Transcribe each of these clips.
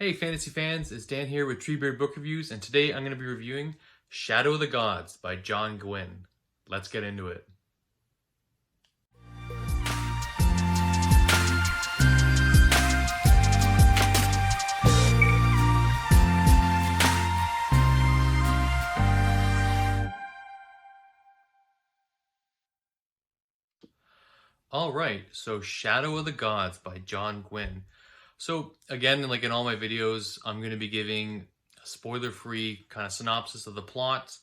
Hey fantasy fans, it's Dan here with TreeBeard Book Reviews, and today I'm going to be reviewing Shadow of the Gods by John Gwynne. Let's get into it. Alright, so Shadow of the Gods by John Gwynne. So again, like in all my videos, I'm going to be giving a spoiler-free kind of synopsis of the plot.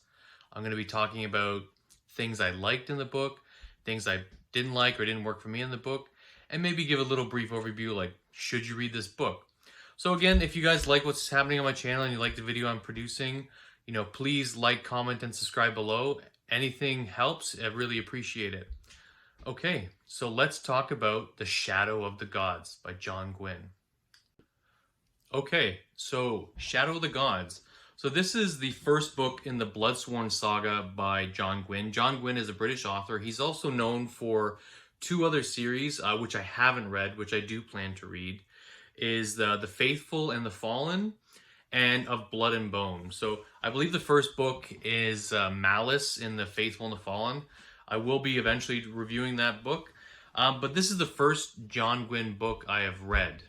I'm going to be talking about things I liked in the book, things I didn't like or didn't work for me in the book, and maybe give a little brief overview like, should you read this book? So again, if you guys like what's happening on my channel and you like the video I'm producing, please like, comment, and subscribe below. Anything helps. I really appreciate it. Okay, so let's talk about The Shadow of the Gods by John Gwynne. Okay, so Shadow of the Gods. So this is the first book in the Bloodsworn Saga by John Gwynne. John Gwynne is a British author. He's also known for two other series, which I haven't read, which I do plan to read, is the Faithful and the Fallen, and Of Blood and Bone. So I believe the first book is Malice in the Faithful and the Fallen. I will be eventually reviewing that book, but this is the first John Gwynne book I have read.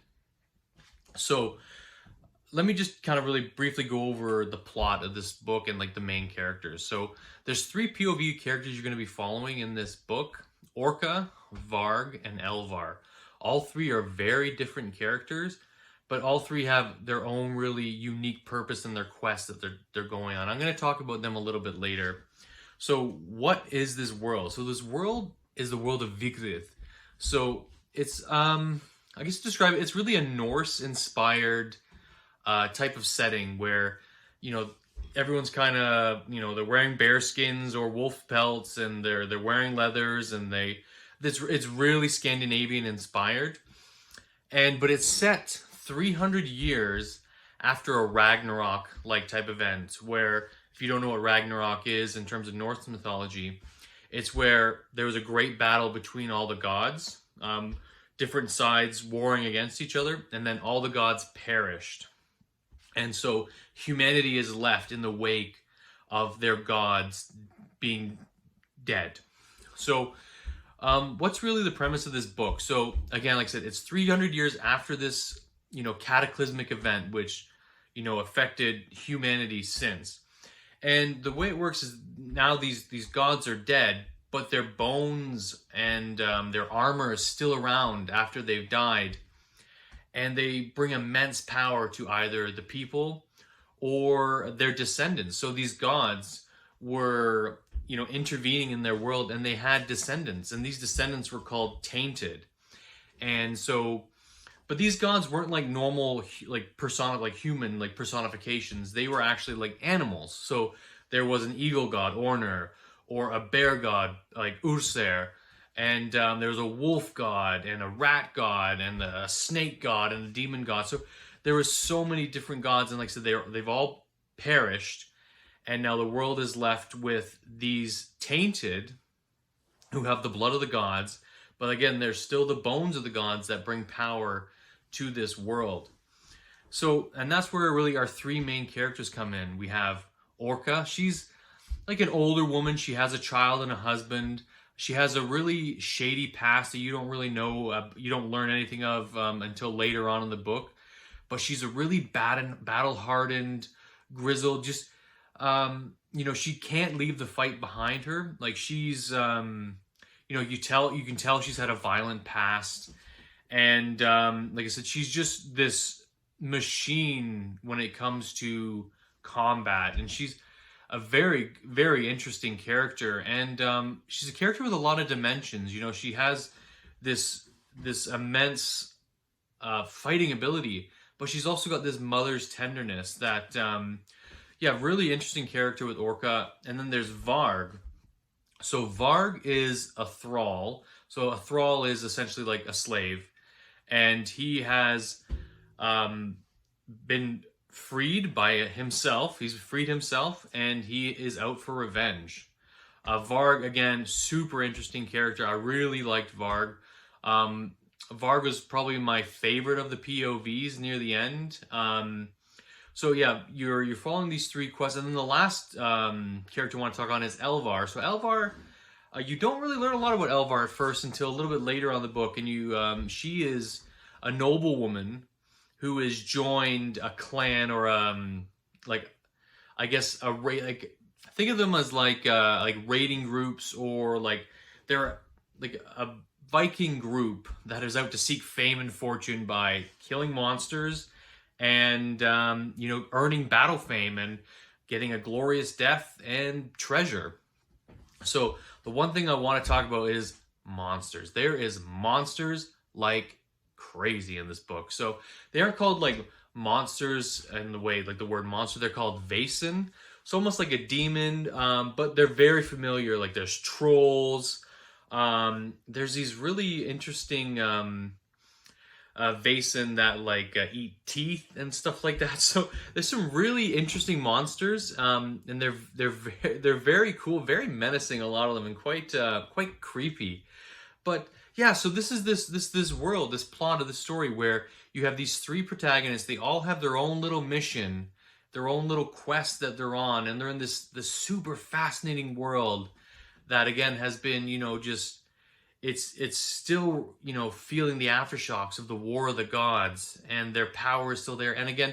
So let me just kind of really briefly go over the plot of this book and like the main characters. So there's three POV characters you're going to be following in this book: Orca, Varg, and Elvar. All three are very different characters, but all three have their own really unique purpose in their quest that they're going on. I'm going to talk about them a little bit later. So what is this world? So this world is the world of Vigrid. So it's, I guess to describe it, it's really a Norse-inspired type of setting where, everyone's kind of, they're wearing bear skins or wolf pelts, and they're wearing leathers, and it's really Scandinavian-inspired. But it's set 300 years after a Ragnarok-like type event where, if you don't know what Ragnarok is in terms of Norse mythology, it's where there was a great battle between all the gods, different sides warring against each other, and then all the gods perished. And so humanity is left in the wake of their gods being dead. So what's really the premise of this book? So again, like I said, it's 300 years after this, cataclysmic event, which, affected humanity since. And the way it works is now these gods are dead, but their bones and their armor is still around after they've died. And they bring immense power to either the people or their descendants. So these gods were, intervening in their world, and they had descendants. And these descendants were called tainted. And so, but these gods weren't like normal, human personifications. They were actually like animals. So there was an eagle god, Ornr, or a bear god, like Urser, and there was a wolf god, and a rat god, and a snake god, and a demon god. So there were so many different gods, and like I said, they've all perished, and now the world is left with these tainted, who have the blood of the gods. But again, there's still the bones of the gods that bring power to this world. So, and that's where really our three main characters come in. We have Orca. She's like an older woman. She has a child and a husband. She has a really shady past that you don't really know, you don't learn anything of until later on in the book. But she's a really battle-hardened, grizzled, just, she can't leave the fight behind her. Like she's, you can tell she's had a violent past. And like I said, she's just this machine when it comes to combat. And she's a very, very interesting character. And she's a character with a lot of dimensions. She has this immense fighting ability, but she's also got this mother's tenderness that, really interesting character with Orca. And then there's Varg. So Varg is a thrall. So a thrall is essentially like a slave. And he has been freed by himself. He's freed himself, and he is out for revenge. Varg, again, super interesting character. I really liked Varg. Varg was probably my favorite of the POVs near the end. So yeah, you're following these three quests, and then the last character I want to talk on is Elvar. So Elvar, you don't really learn a lot about Elvar at first until a little bit later on the book, and she is a noblewoman who has joined a clan or like I guess like think of them as like raiding groups, or like they're like a Viking group that is out to seek fame and fortune by killing monsters and earning battle fame and getting a glorious death and treasure. So the one thing I want to talk about is monsters. There is monsters like crazy in this book. So they aren't called like monsters in the way like the word monster. They're called Vaesen. So almost like a demon, but they're very familiar. Like there's trolls. There's these really interesting Vaesen that like eat teeth and stuff like that. So there's some really interesting monsters, and they're very cool, very menacing. A lot of them, and quite creepy. But yeah, so this is this world, this plot of the story where you have these three protagonists. They all have their own little mission, their own little quest that they're on, and they're in this super fascinating world that again has been just it's still feeling the aftershocks of the War of the Gods, and their power is still there. And again,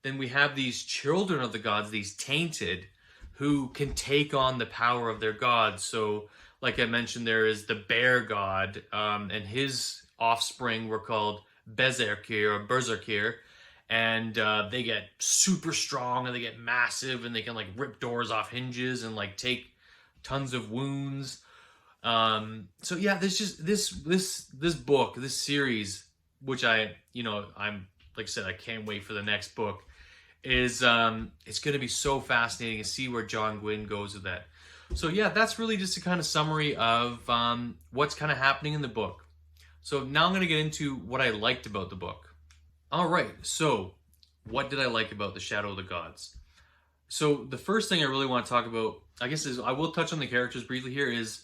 then we have these children of the gods, these tainted, who can take on the power of their gods. So like I mentioned, there is the bear god, and his offspring were called Berserkir, and they get super strong and they get massive and they can like rip doors off hinges and like take tons of wounds. So yeah, there's just this book, this series, which I'm like I said, I can't wait for the next book. Is it's going to be so fascinating to see where John Gwynne goes with that. So yeah, that's really just a kind of summary of what's kind of happening in the book. So now I'm going to get into what I liked about the book. All right, so what did I like about The Shadow of the Gods? So the first thing I really want to talk about, I guess, is I will touch on the characters briefly here. Is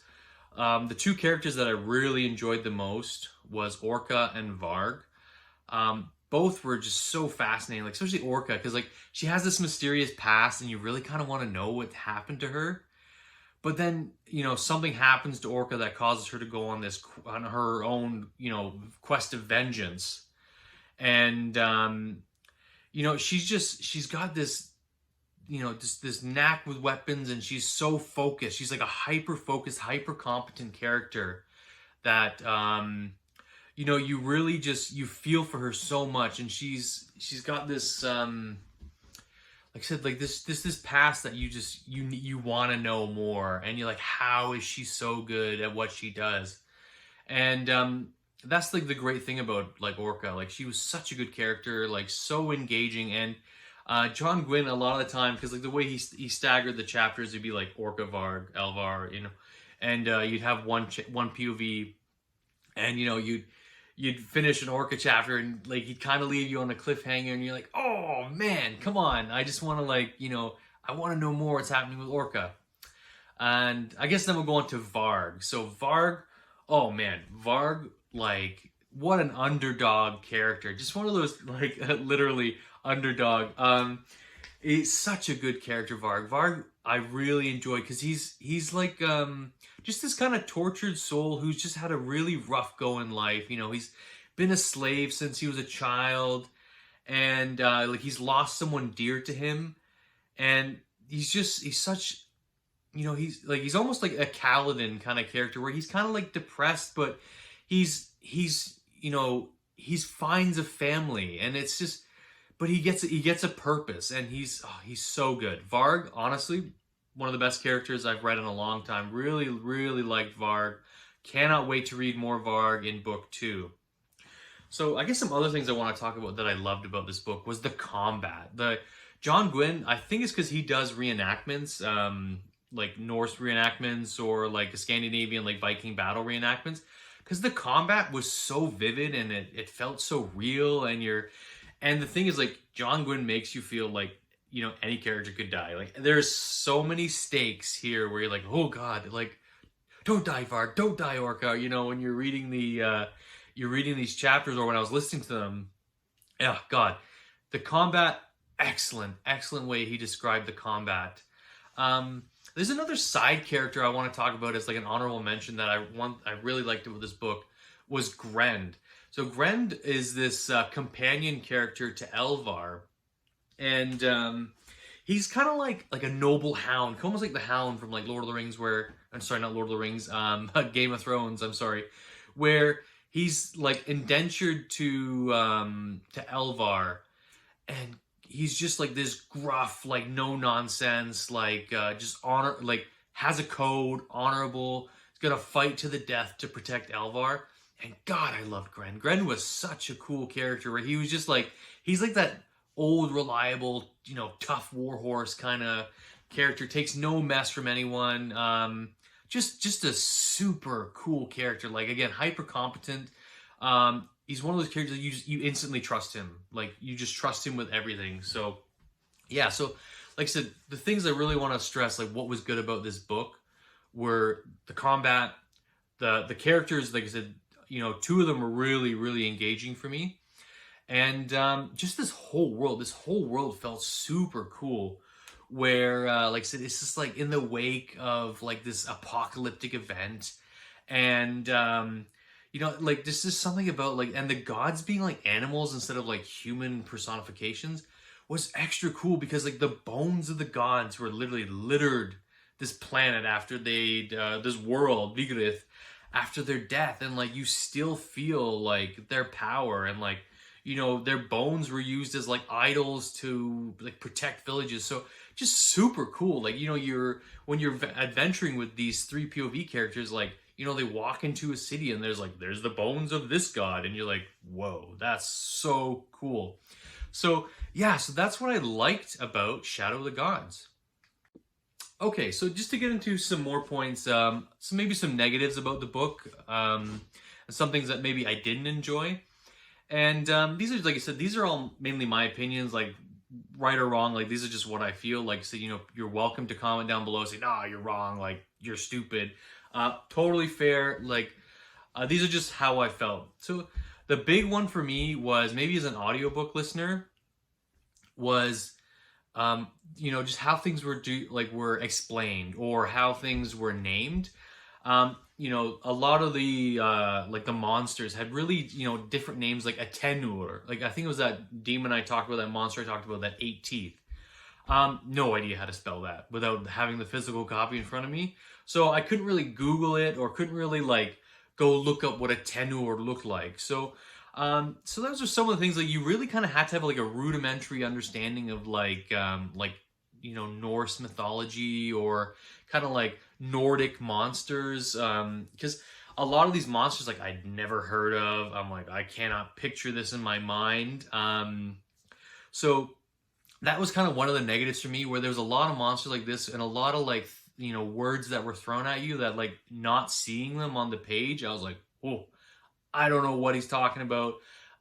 the two characters that I really enjoyed the most was Orca and Varg. Both were just so fascinating, like especially Orca, because like she has this mysterious past, and you really kind of want to know what happened to her. But then something happens to Orca that causes her to go on her own quest of vengeance, and she's got this this knack with weapons, and she's so focused. She's like a hyper focused, hyper competent character that you really you feel for her so much. And she's got this like I said, like this past that you want to know more, and you're like, how is she so good at what she does? And that's like the great thing about like Orca. Like she was such a good character, like so engaging. And John Gwynne, a lot of the time, because like the way he staggered the chapters, it'd be like Orca, Varg, Elvar, and you'd have one POV, and you'd finish an Orca chapter, and like he'd kind of leave you on a cliffhanger, and you're like, oh man, come on, I just want to I want to know more what's happening with Orca. And I guess then we'll go on to Varg. So Varg, oh man, Varg, like what an underdog character, just one of those like literally underdog. He's such a good character, Varg. Varg, I really enjoy, because he's like just this kind of tortured soul who's just had a really rough go in life. He's been a slave since he was a child, and like he's lost someone dear to him, and he's such he's almost like a Kaladin kind of character, where he's kind of like depressed, but he's finds a family, and it's just, but he gets a purpose, and he's so good. Varg, honestly, one of the best characters I've read in a long time. Really, really liked Varg. Cannot wait to read more Varg in book 2. So I guess some other things I want to talk about that I loved about this book was the combat. The John Gwynne, I think it's because he does reenactments, like Norse reenactments, or like a Scandinavian like Viking battle reenactments, because the combat was so vivid, and it felt so real, and the thing is, like, John Gwynne makes you feel like any character could die. Like there's so many stakes here where you're like, oh god, like don't die, Varg, don't die, Orca. When you're reading the you're reading these chapters or when I was listening to them, oh God, the combat, excellent way he described the combat. There's another side character I want to talk about as like an honorable mention that I really liked it with this book was Gwynne. So Gwynne is this companion character to Elvar, and he's kind of like a noble hound, almost like the Hound from like Lord of the Rings, where I'm sorry, not Lord of the Rings, Game of Thrones. I'm sorry, where he's like indentured to Elvar, and he's just like this gruff, like no nonsense, like just honor, like has a code, honorable. He's gonna fight to the death to protect Elvar. And God, I loved Gwynne. Gwynne was such a cool character where he was just like, he's like that old, reliable, you know, tough warhorse kind of character. Takes no mess from anyone. Just a super cool character. Like again, hyper competent. He's one of those characters that you instantly trust him. Like you just trust him with everything. So yeah. So like I said, the things I really want to stress, like what was good about this book, were the combat, the characters. Like I said, you know, two of them were really engaging for me. And just this whole world felt super cool. Where, like I said, it's just like in the wake of like this apocalyptic event, and you know, like this is something about like, and the gods being like animals instead of like human personifications was extra cool because like the bones of the gods were literally littered this planet after they this world Vigrid after their death, and like you still feel like their power, and like, you know, their bones were used as like idols to like protect villages. So just super cool. Like, you know, when you're adventuring with these three POV characters, like, you know, they walk into a city and there's the bones of this god, and you're like, whoa, that's so cool. So yeah, so that's what I liked about Shadow of the Gods. Okay, so just to get into some more points, so maybe some negatives about the book, and some things that maybe I didn't enjoy. And these are, like I said, these are all mainly my opinions, like right or wrong. Like these are just what I feel. Like, so, you know, you're welcome to comment down below, say, nah, you're wrong, like you're stupid. Totally fair. Like these are just how I felt. So the big one for me was, maybe as an audiobook listener, was you know, just how things were explained, or how things were named. You know, a lot of the like the monsters had really, you know, different names, like a tenur. Like I think it was that demon I talked about, that monster I talked about, that 8 teeth. No idea how to spell that without having the physical copy in front of me. So I couldn't really Google it, or couldn't really like go look up what a tenur looked like. So so those are some of the things that you really kind of had to have like a rudimentary understanding of, like you know, Norse mythology, or kind of like Nordic monsters, because a lot of these monsters, like, I'd never heard of. I'm like, I cannot picture this in my mind. So that was kind of one of the negatives for me, where there was a lot of monsters like this, and a lot of like, you know, words that were thrown at you that, like, not seeing them on the page, I was like, oh, I don't know what he's talking about,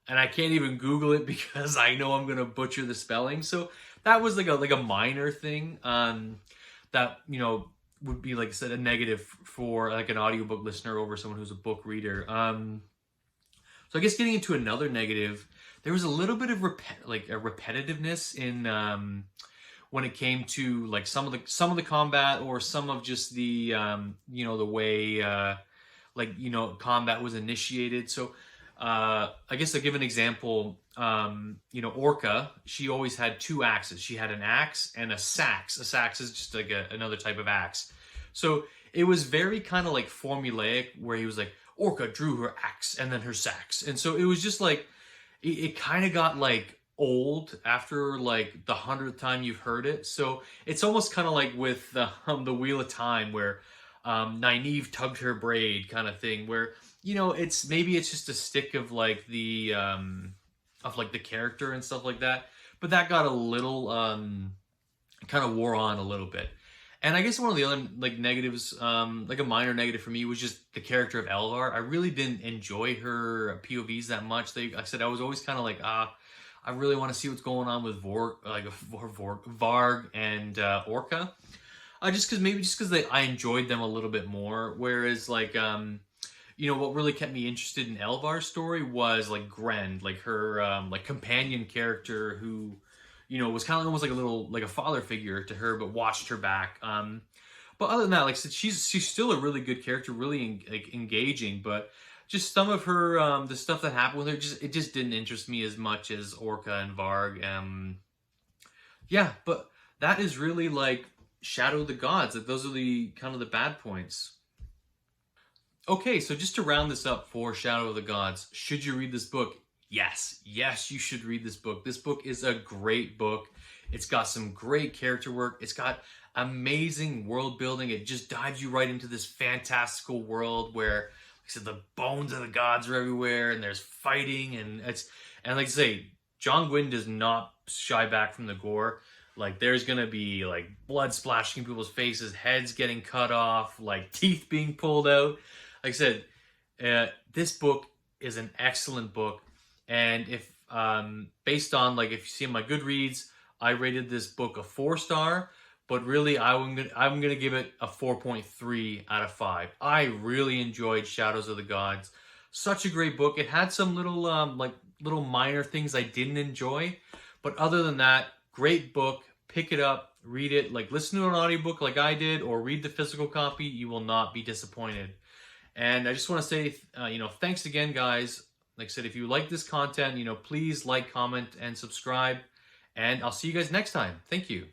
and I can't even Google it because I know I'm gonna butcher the spelling. So that was like a minor thing, that, you know, would be, like I said, a negative for like an audiobook listener over someone who's a book reader. So I guess getting into another negative, there was a little bit of a repetitiveness in when it came to like some of the combat, or some of just the you know, the way like, you know, combat was initiated. So I guess I'll give an example. You know, Orca, she always had 2 axes. She had an axe and a sax. A sax is just like another type of axe. So it was very kind of like formulaic, where he was like, Orca drew her axe and then her sax. And so it was just like, it kind of got like old after like the 100th time you've heard it. So it's almost kind of like with the Wheel of Time, where Nynaeve tugged her braid kind of thing, where, you know, it's just a stick of like the character and stuff like that. But that got a little kind of wore on a little bit. And I guess one of the other like negatives, like a minor negative for me, was just the character of Elvar. I really didn't enjoy her POVs that much. Like I said, I was always kind of like, I really want to see what's going on with Varg and Orca. Just because I enjoyed them a little bit more. Whereas like, what really kept me interested in Elvar's story was like Gren, like her like companion character who, was kind of almost like a little like a father figure to her, but watched her back. But other than that, like I said, she's still a really good character, really like engaging. But just some of her the stuff that happened with her, it just didn't interest me as much as Orca and Varg. Yeah, but that is really like Shadow of the Gods. Like those are the kind of the bad points. Okay, so just to round this up for Shadow of the Gods, should you read this book? Yes, yes, you should read this book. This book is a great book. It's got some great character work. It's got amazing world building. It just dives you right into this fantastical world where, like I said, the bones of the gods are everywhere, and there's fighting, and like I say, John Gwynne does not shy back from the gore. Like there's gonna be like blood splashing in people's faces, heads getting cut off, like teeth being pulled out. Like I said, this book is an excellent book, and if based on like if you see my Goodreads, I rated this book a 4-star, but really I'm gonna give it a 4.3 out of 5. I really enjoyed Shadows of the Gods. Such a great book. It had some little little minor things I didn't enjoy, but other than that, great book. Pick it up, read it, like listen to an audiobook like I did, or read the physical copy. You will not be disappointed. And I just want to say, thanks again, guys. Like I said, if you like this content, please like, comment, and subscribe. And I'll see you guys next time. Thank you.